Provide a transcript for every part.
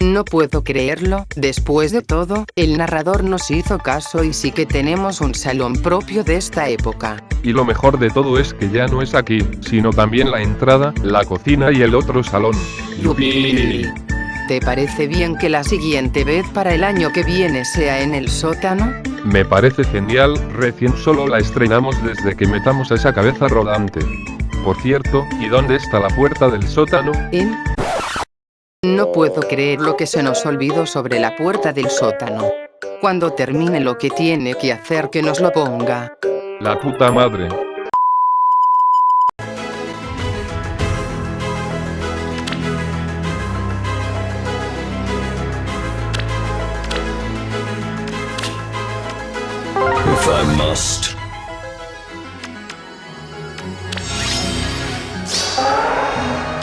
No puedo creerlo. Después de todo, el narrador nos hizo caso y sí que tenemos un salón propio de esta época. Y lo mejor de todo es que ya no es aquí, sino también la entrada, la cocina y el otro salón. ¡Yuppie! ¿Te parece bien que la siguiente vez para el año que viene sea en el sótano? Me parece genial, recién solo la estrenamos desde que metamos esa cabeza rodante. Por cierto, ¿y dónde está la puerta del sótano? No puedo creer lo que se nos olvidó sobre la puerta del sótano. Cuando termine lo que tiene que hacer que nos lo ponga. La puta madre. If I must.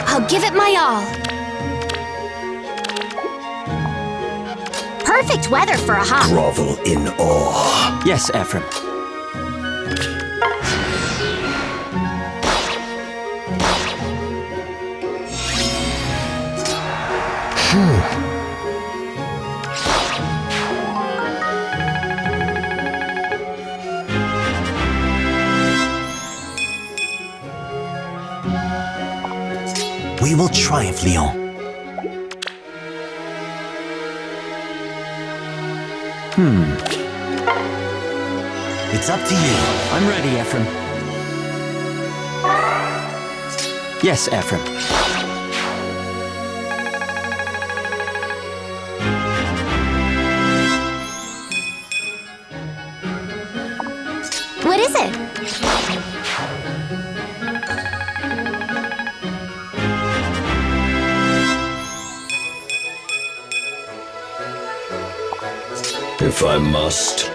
I'll give it my all. Perfect weather for a hop. Grovel in awe. Yes, Ephraim. We will triumph, Leon. It's up to you. I'm ready, Ephraim. Yes, Ephraim. What is it? If I must.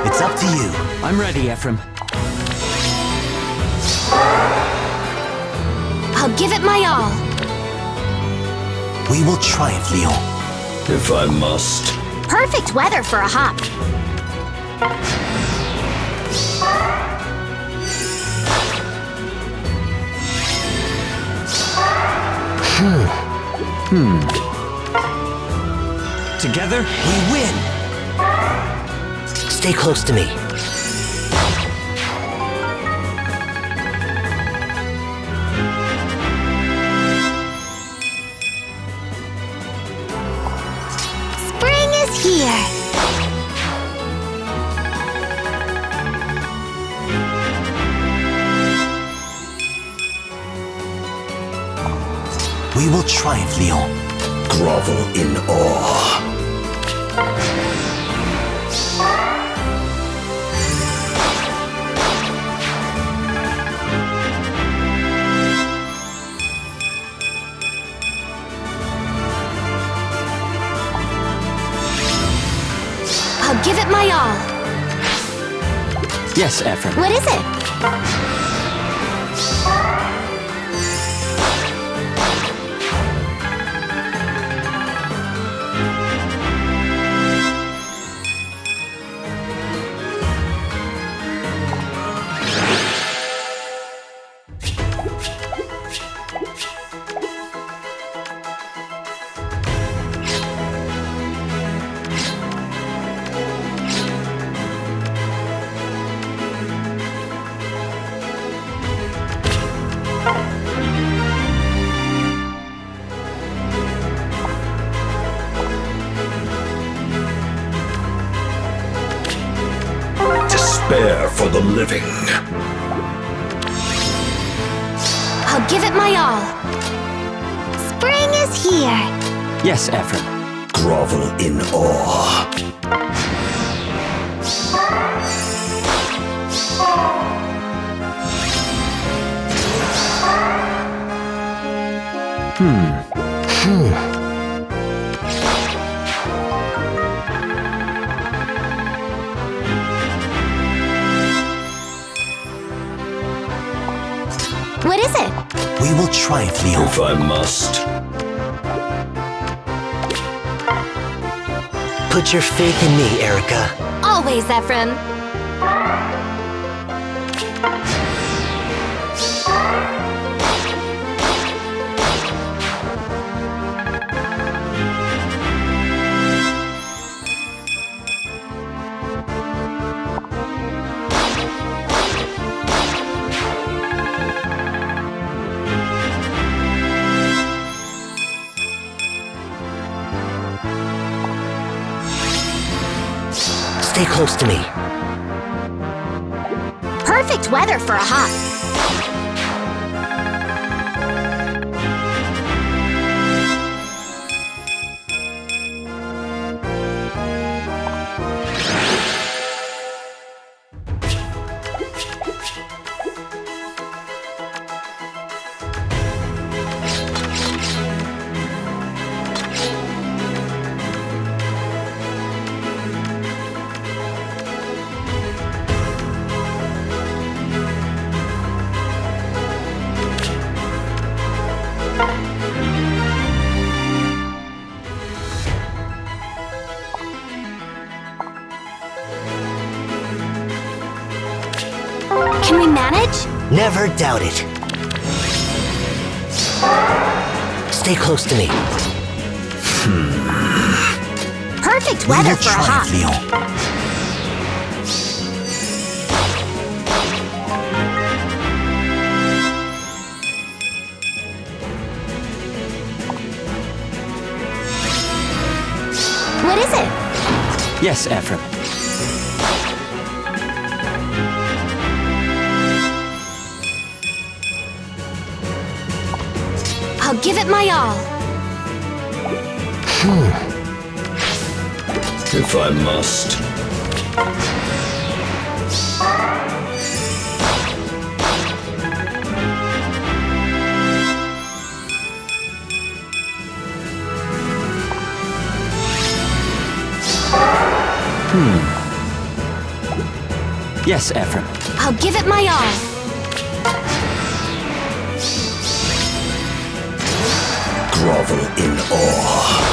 It's up to you. I'm ready, Ephraim. I'll give it my all. We will triumph, Leon. If I must. Perfect weather for a hop. Together? We win! Stay close to me. Spring is here. We will triumph, Leon. Grovel in awe. I'll give it my all. Yes, Ephraim. What is it? Prepare for the living. I'll give it my all. Spring is here. Yes, Ephraim. Grovel in awe. What is it? We will triumph, Leon. If I must. Put your faith in me, Eirika. Always, Ephraim. Stay close to me. Perfect weather for a hop. Can we manage? Never doubt it. Stay close to me. Perfect We weather will for a hop. triumph, Leon. What is it? Yes, Ephraim. I'll give it my all. If I must. Yes, Ephraim. I'll give it my all. Grovel in awe.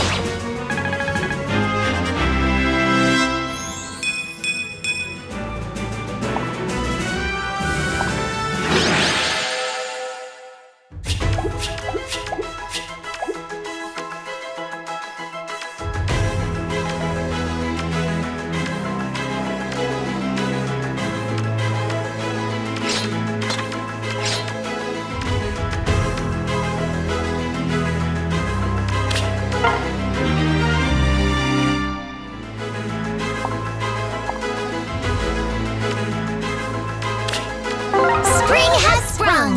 Spring has sprung.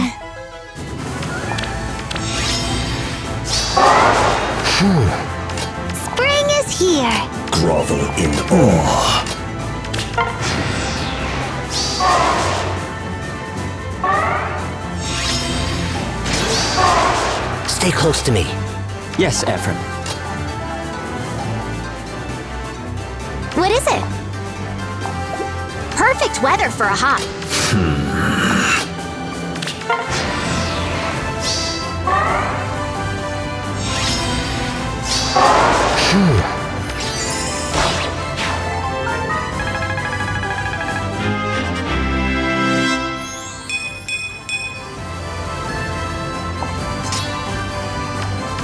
Spring is here. Grovel in awe. Stay close to me. Yes, Ephraim. What is it? Perfect weather for a hop.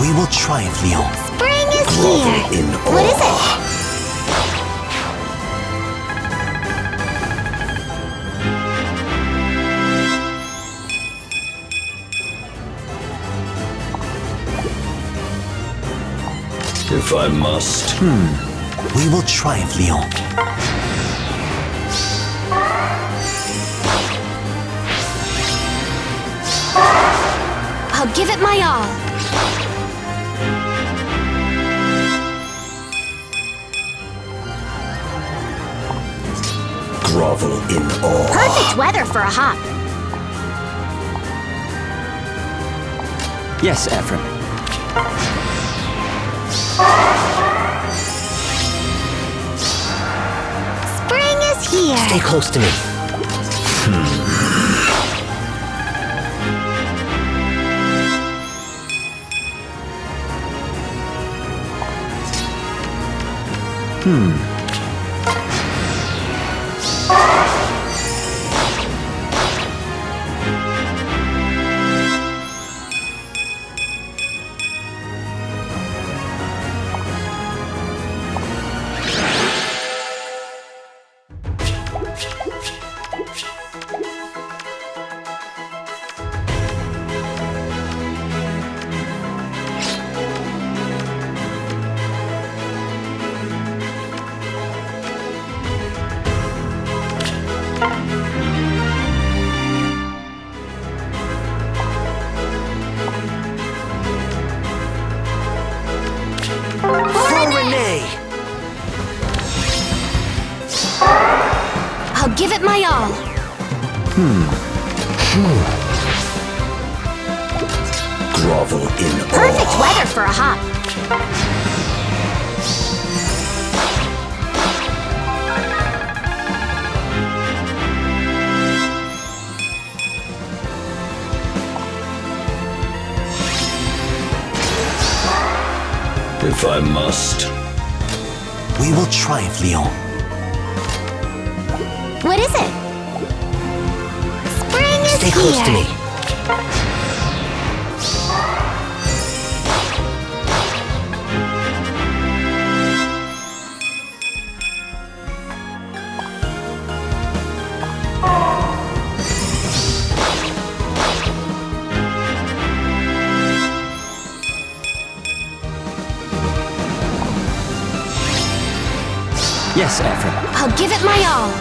We will triumph, Leon. Spring is Grovel here. in awe. What is it? If I must. We will triumph, Leon. I'll give it my all. Grovel in awe. Perfect weather for a hop. Yes, Ephraim. Spring is here. Stay close to me. I'll give it my all. Grovel in awe. Perfect weather for a hop. If I must. We will triumph, Leon. What is it? Spring is Stay here. close to me. Yes, Ephraim. I'll give it my all.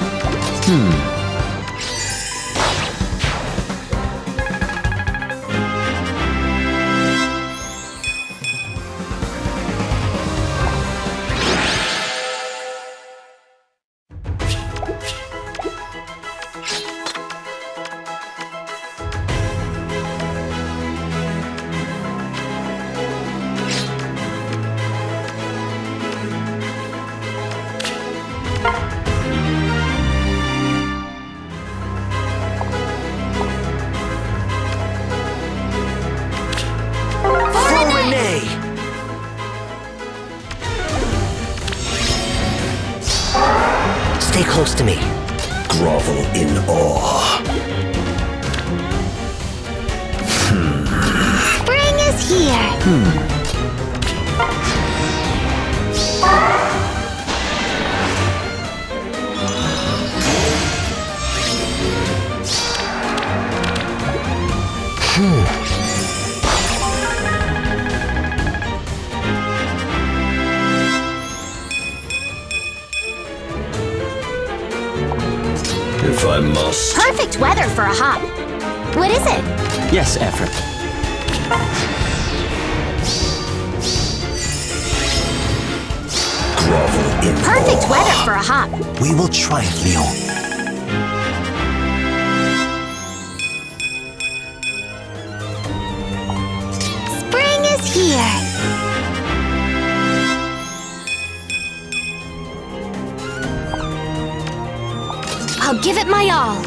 Stay close to me. Grovel in awe. Spring is here. If I must. Perfect weather for a hop. What is it? Yes, Ephraim. Grovel in Perfect awe. weather for a hop. We will triumph, Leon. Spring is here. I'll give it my all.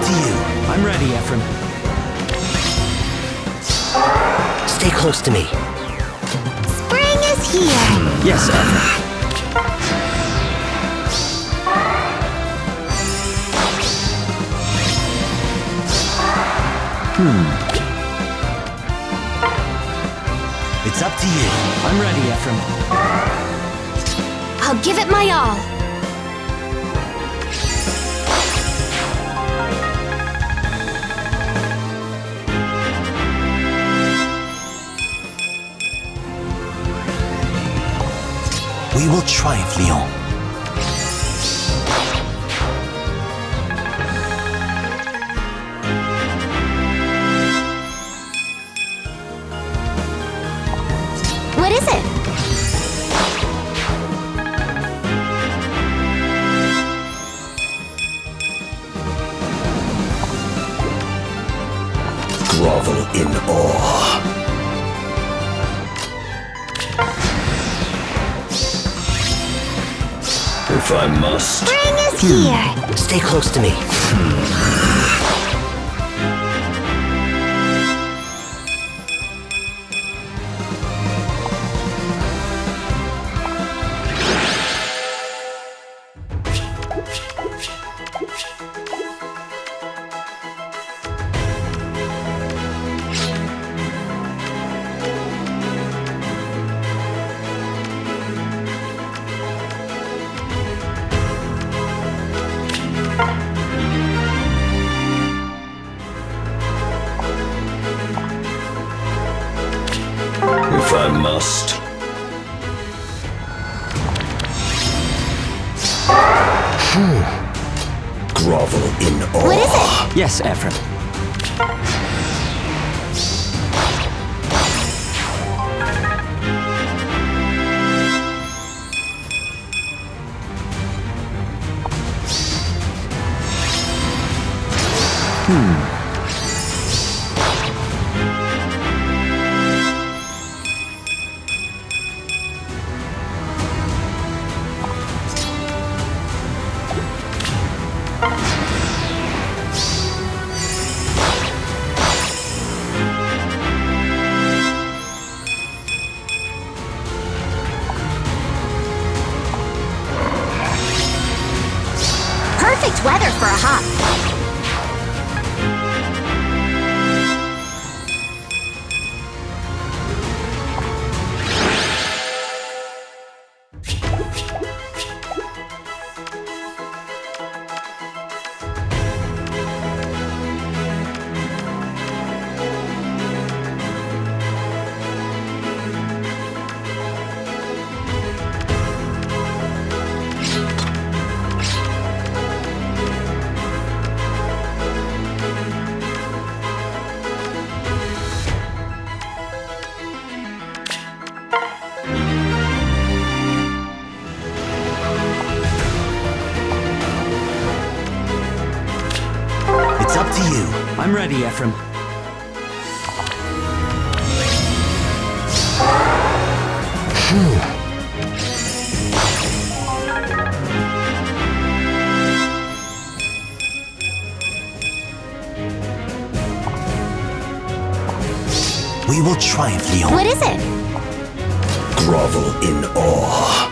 to you. I'm ready, Ephraim. Stay close to me. Spring is here. Yes, Ephraim. It's up to you. I'm ready, Ephraim. I'll give it my all. We will triumph, Leon. What is it? Grovel in awe. If I must. Spring is here. Stay close to me. If I must. Grovel in awe. What is it? Yes, Ephraim. Perfect weather for a hop. It's up to you. I'm ready, Ephraim. We will triumph, Leon. What is it? Grovel in awe.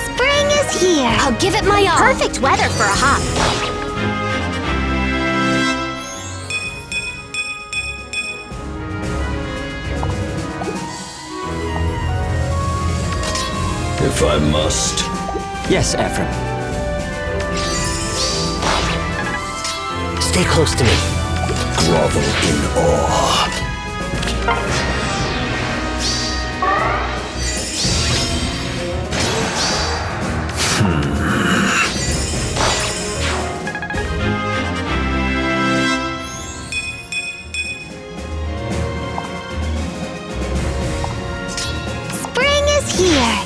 Spring is here. I'll give it my all. Perfect weather for a hop. If I must. Yes, Ephraim. Stay close to me. Grovel in awe. Spring is here.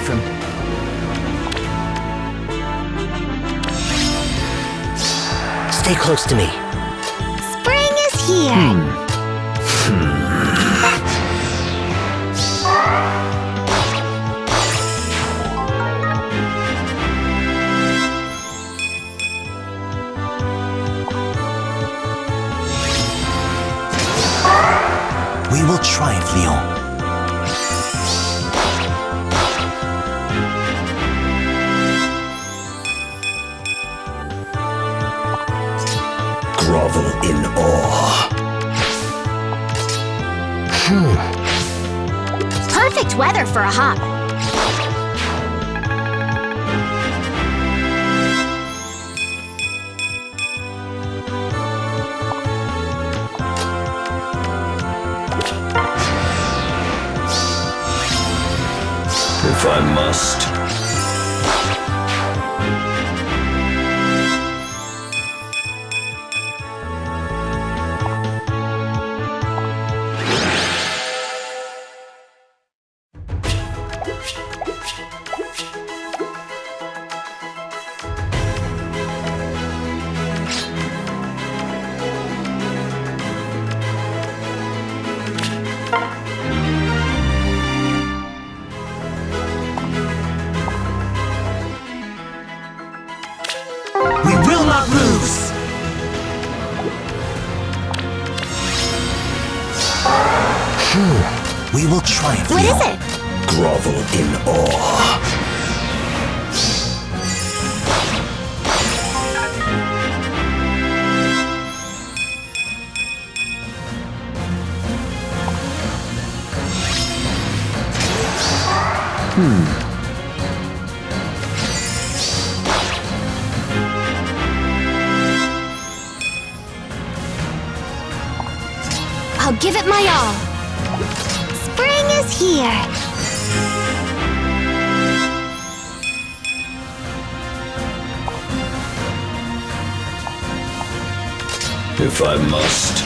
Ephraim. Stay close to me. Spring is here. We will triumph, Leon. Grovel in awe. Perfect weather for a hop. If I must. We will not lose! We will triumph, What Leon. is it? Grovel in awe. I'll give it my all. Spring is here. If I must.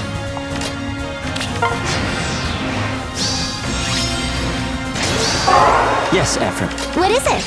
Yes, Ephraim. What is it?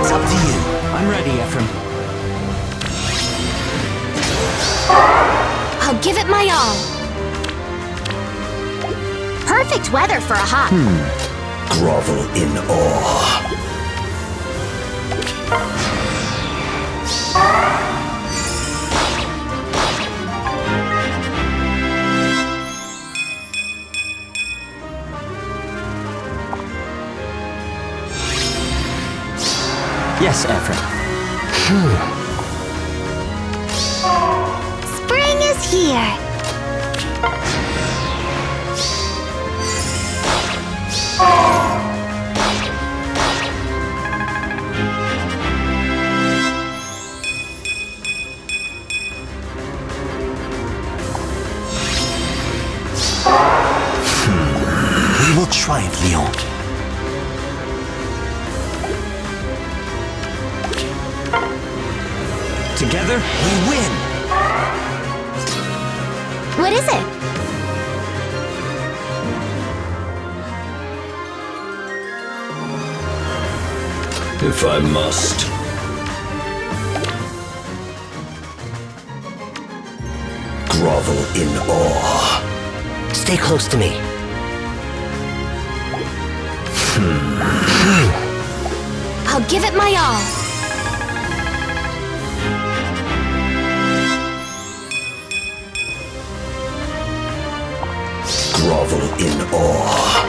It's up to you. I'm ready, Ephraim. I'll give it my all. Perfect weather for a hop. Grovel in awe. Yes, Ephraim. Spring is here. We will triumph, Leon. Together? We win! What is it? If I must. Grovel in awe. Stay close to me. I'll give it my all. awe.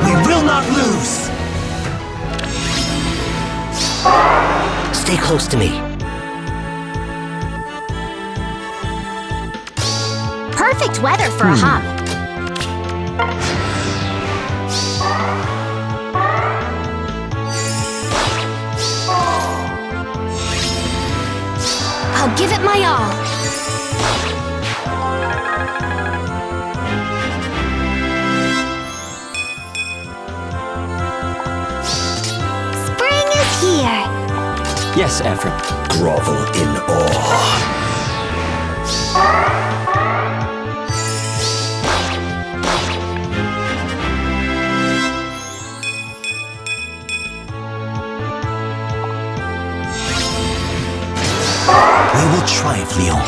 We will not lose! Stay close to me. Perfect weather for a hop. I'll give it my all. Spring is here. Yes, Ephraim. Grovel in awe. We will triumph, Leon.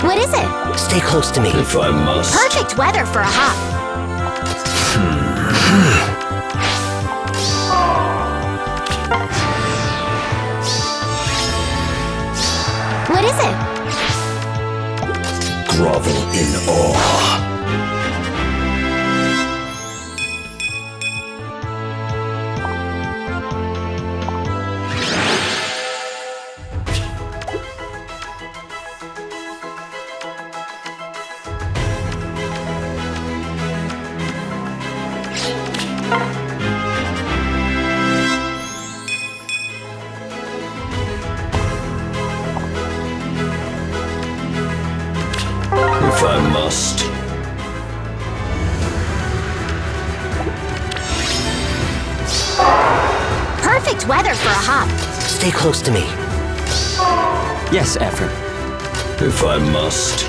What is it? Stay close to me. If I must. Perfect weather for a hop. What is it? Grovel in awe. If I must. Perfect weather for a hop. Stay close to me. Yes, Ephraim. If I must.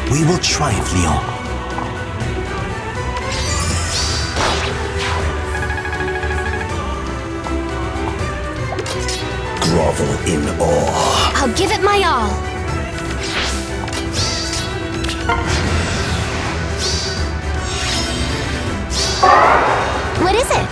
We will triumph, Leon. Grovel in awe. I'll give it my all. What is it?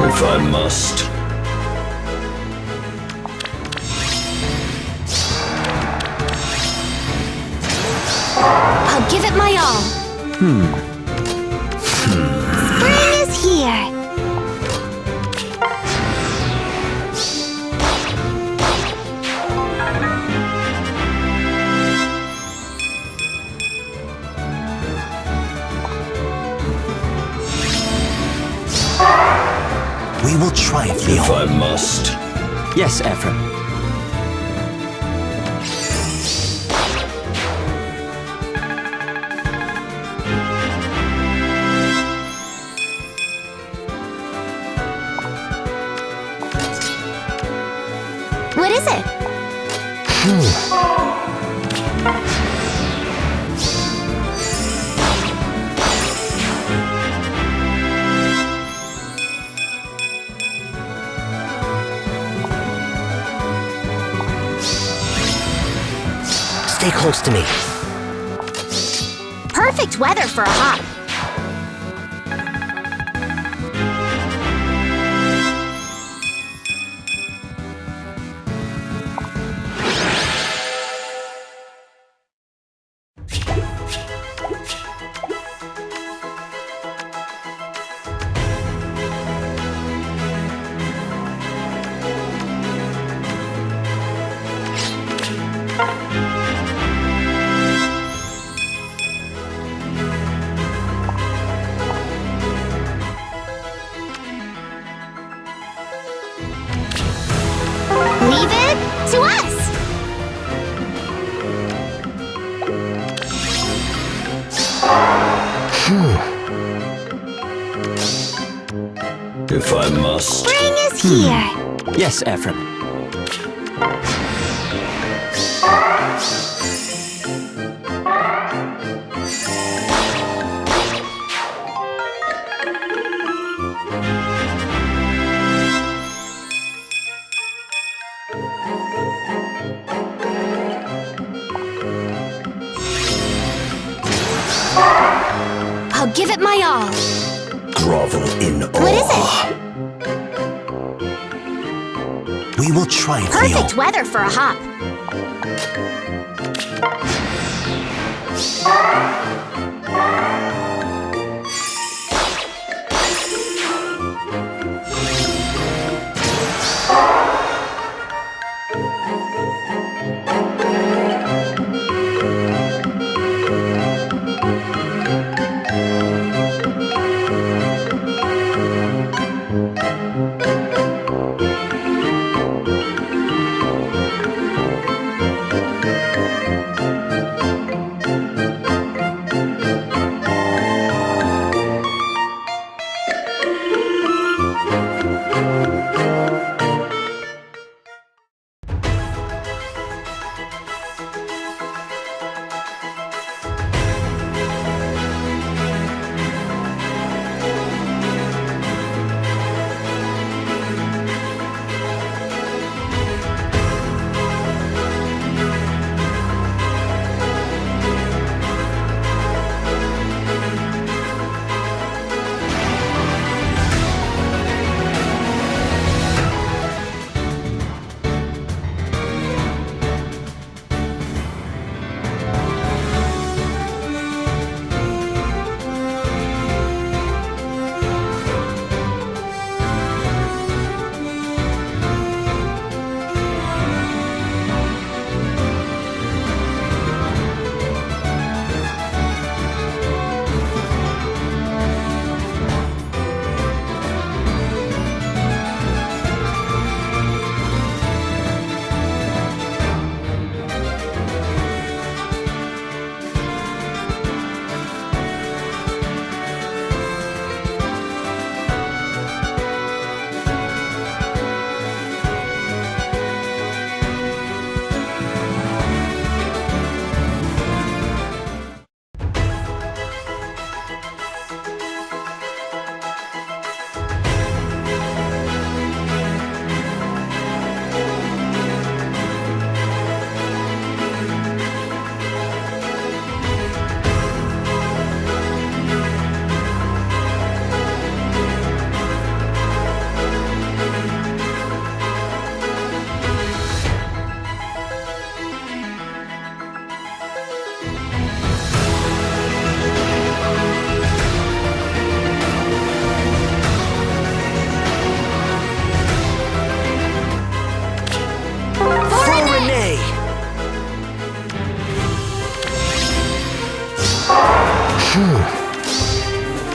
If I must. I'll give it my all. Spring is here. We will triumph, If Leon. I must. Yes, Ephraim. close to me. Perfect weather for a hop. Leave it to us! If I must. Spring is here. Yes, Ephraim. I'll give it my all. Grovel in awe. What is it? We will triumph, Perfect Leon. weather for a hop.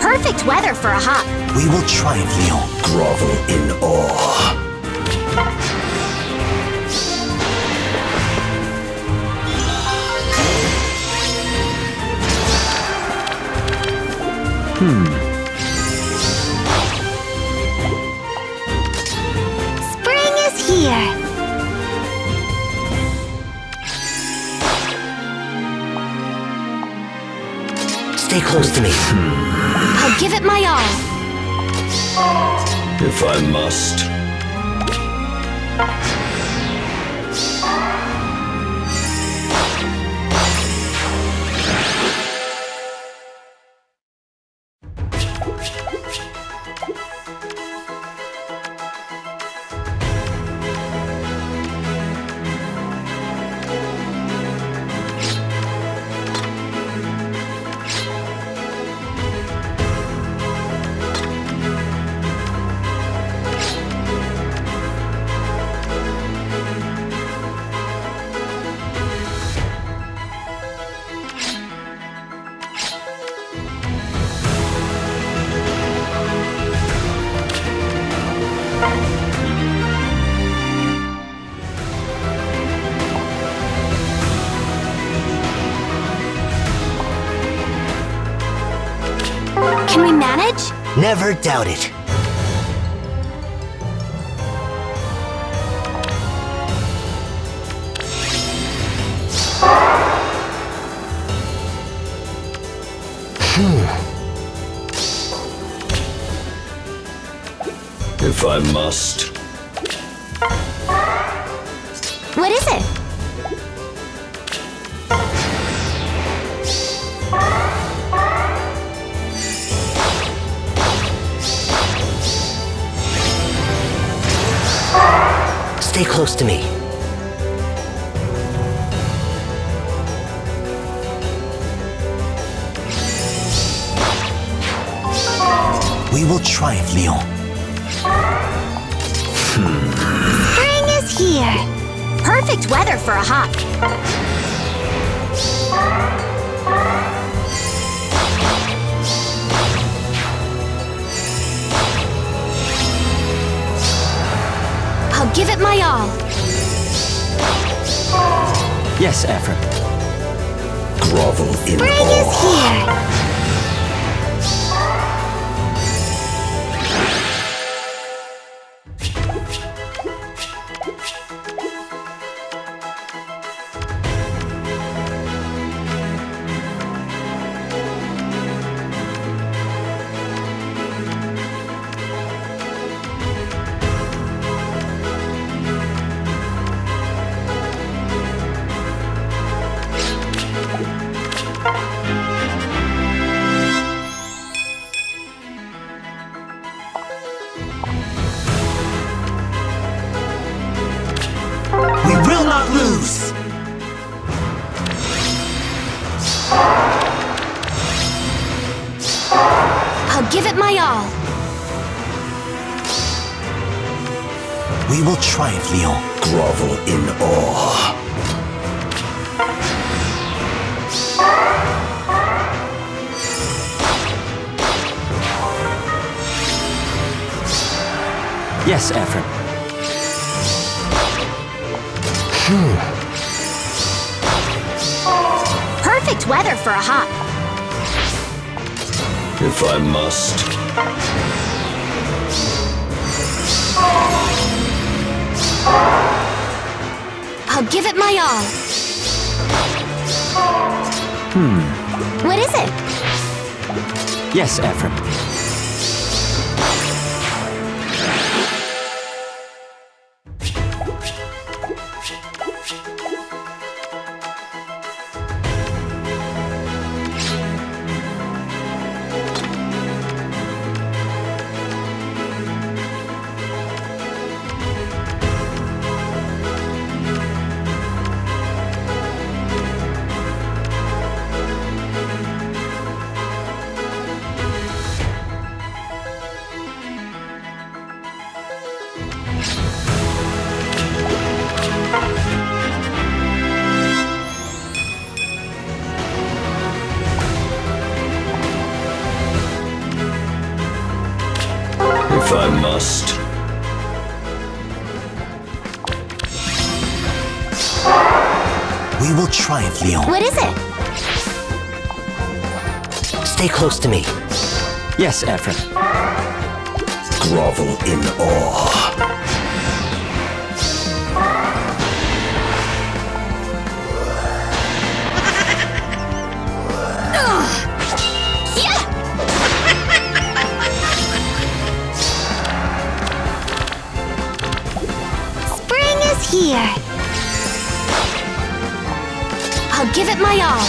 Perfect weather for a hop. We will triumph, Leon. Grovel in awe. Spring is here. Stay close to me. I'll give it my all. If I must. Never doubt it. If I must. What is it? Stay close to me. We will triumph, Leon. Spring is here. Perfect weather for a hop. I'll give it my all. Yes, Ephraim. Grovel in Spring awe. is here. We will not lose! I'll give it my all. We will triumph, Leon. Grovel in awe. Yes, Ephraim. Perfect weather for a hop. If I must. I'll give it my all. What is it? Yes, Ephraim. If I must. We will triumph, Leon. What is it? Stay close to me. Yes, Ephraim. Grovel in awe. Spring is here. I'll give it my all.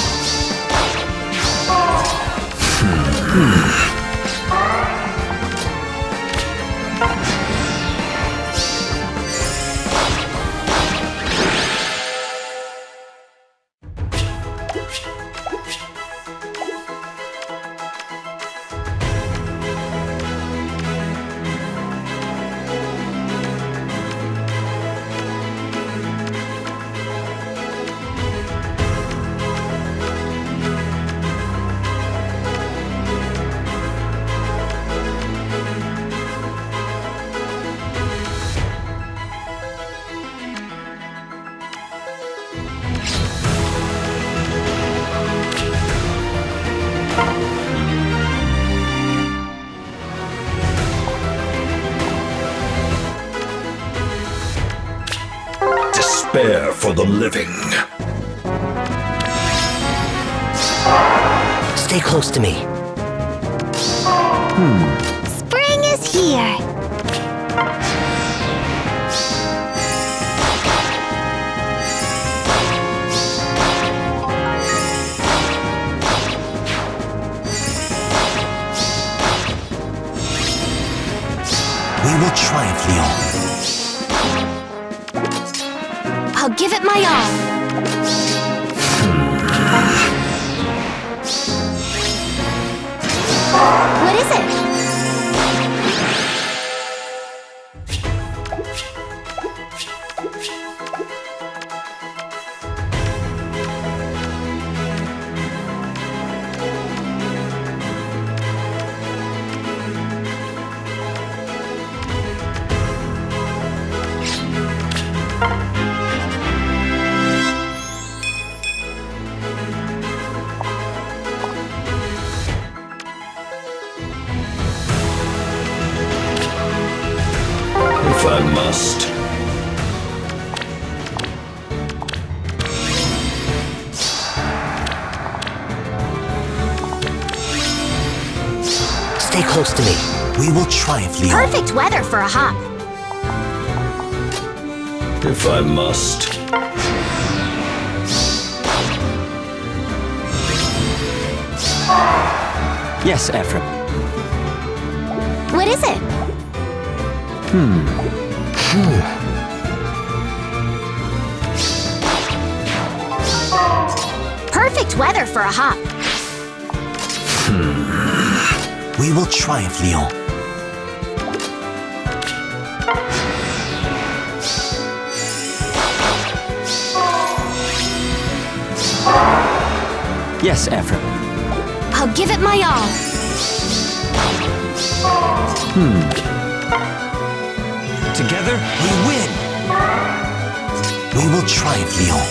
despair for the living. Stay close to me. Spring is here. We will triumph, Leon. I'll give it my all. What is it? If I must. Stay close to me. We will triumph, Leon. Perfect weather for a hop. If I must. Yes, Ephraim. What is it? Perfect weather for a hop. We will triumph, Leon. Yes, Ephraim. I'll give it my all. Together, We win. We will triumph, Leon.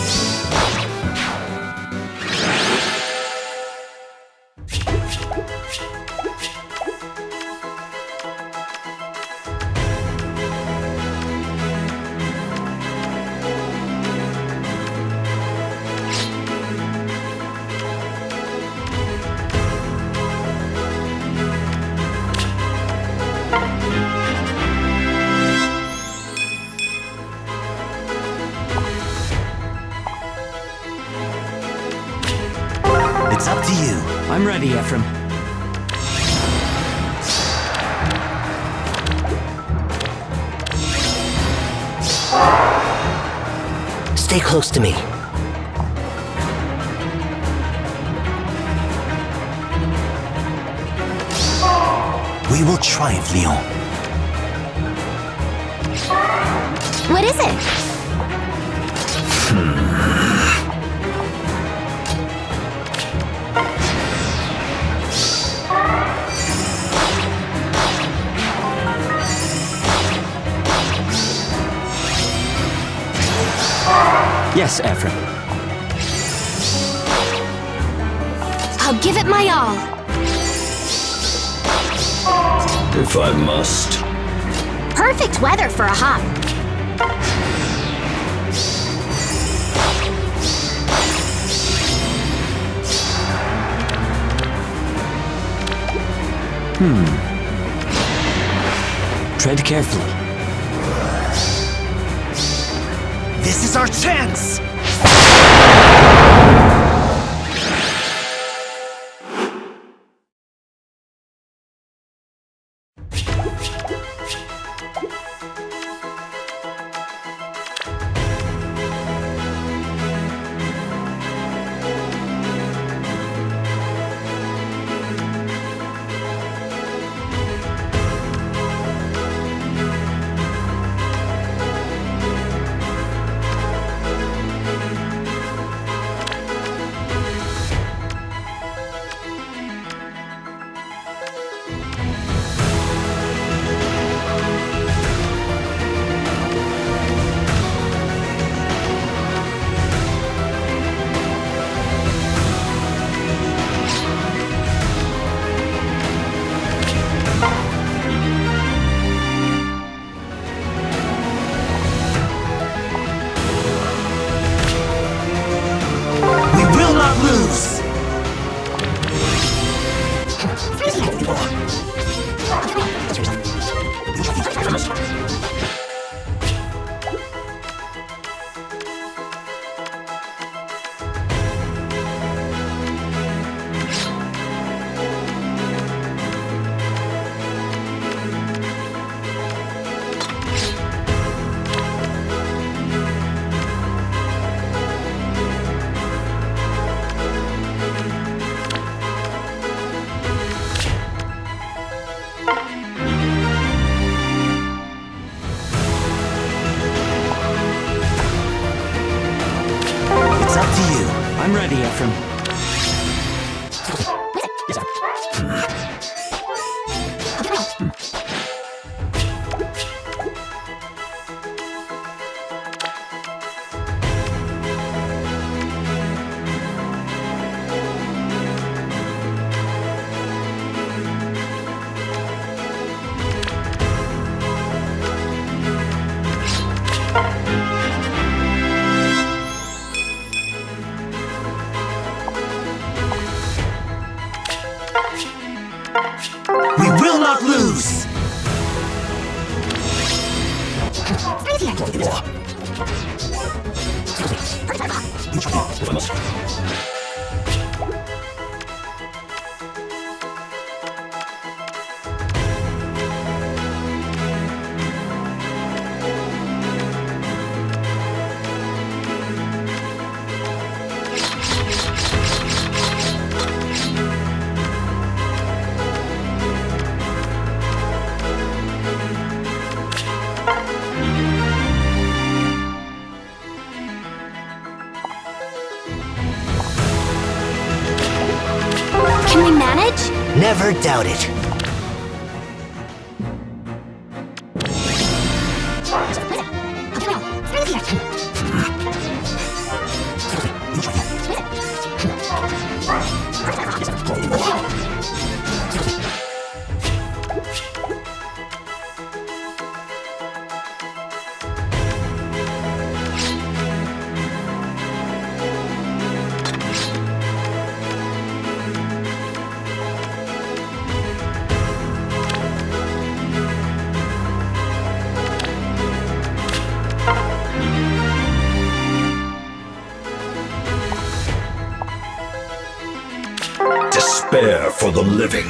It's up to you. I'm ready, Ephraim. Stay close to me. We will triumph, Leon. What is it? Yes, Ephraim. I'll give it my all. If I must. Perfect weather for a hop. Tread carefully. This is our chance! Ephraim. We will not lose! Can we manage? Never doubt it. Despair for the living.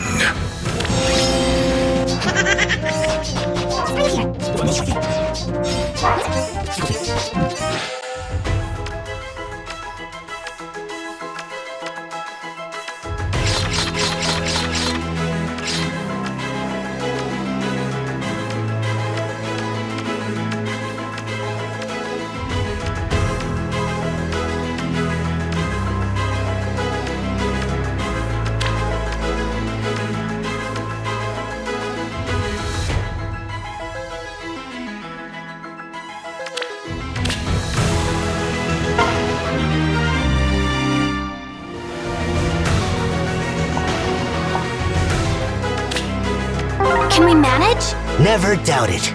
Can we manage? Never doubt it.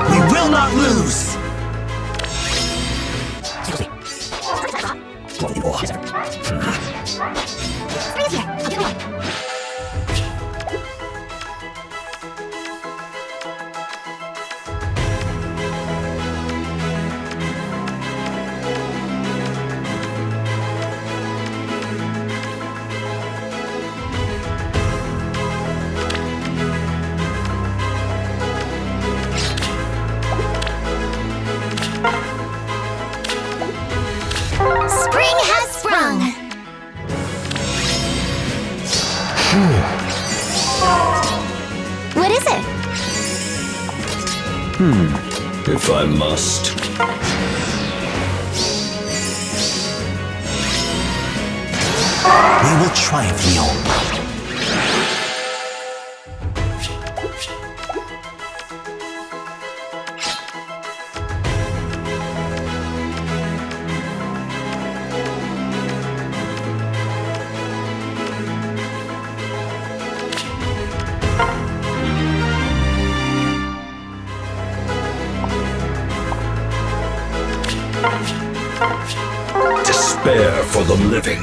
We will not lose! Spring has sprung! What is it? If I must. We will triumph, Leon. Despair for the living.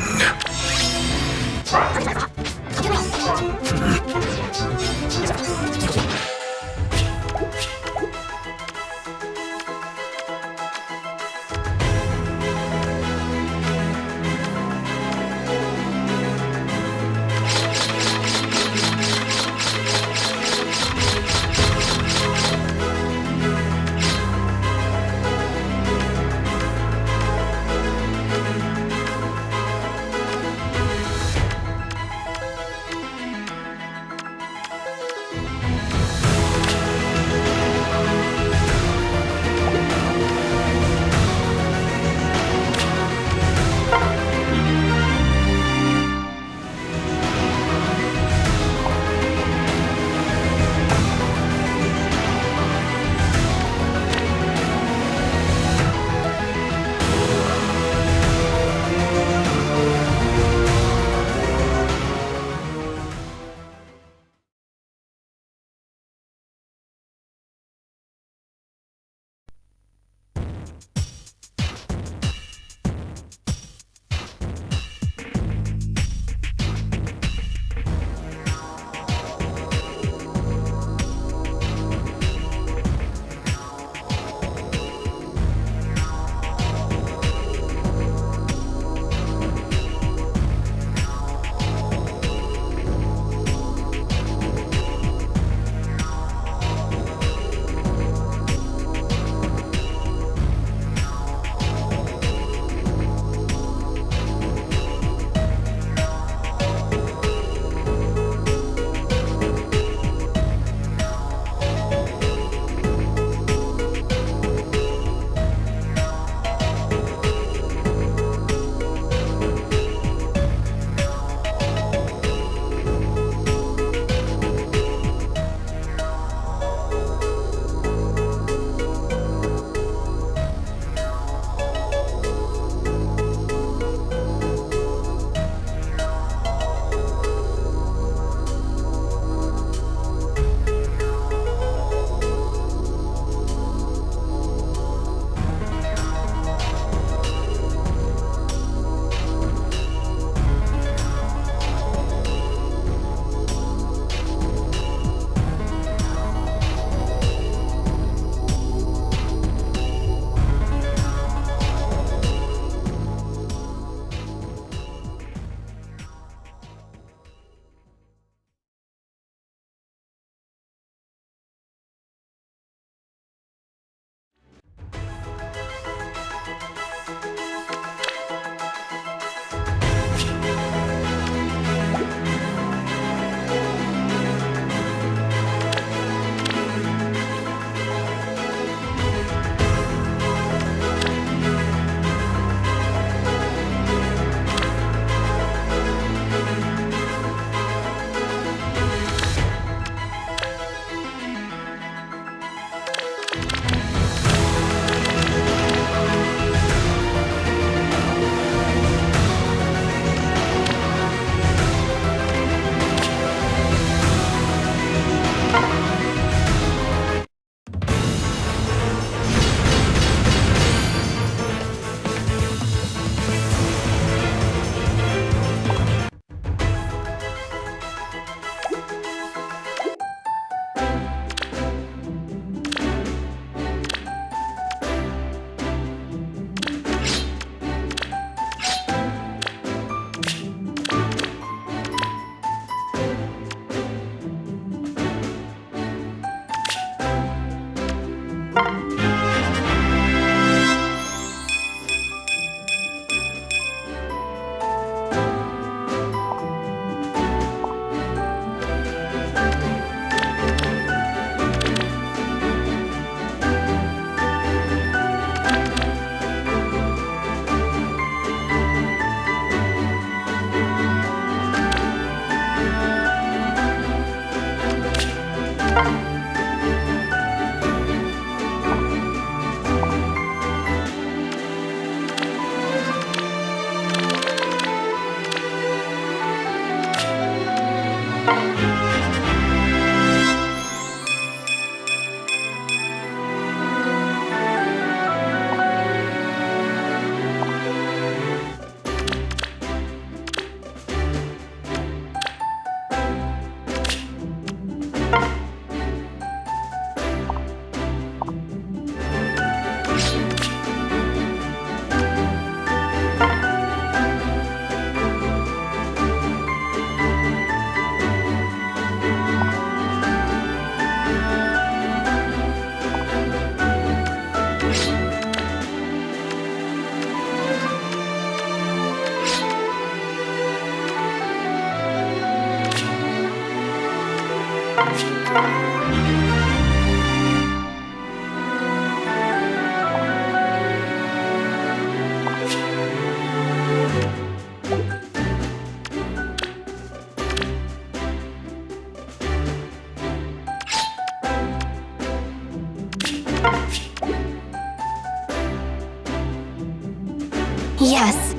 Yes.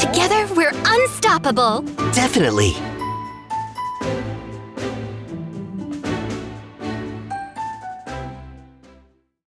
Together, we're unstoppable. Definitely.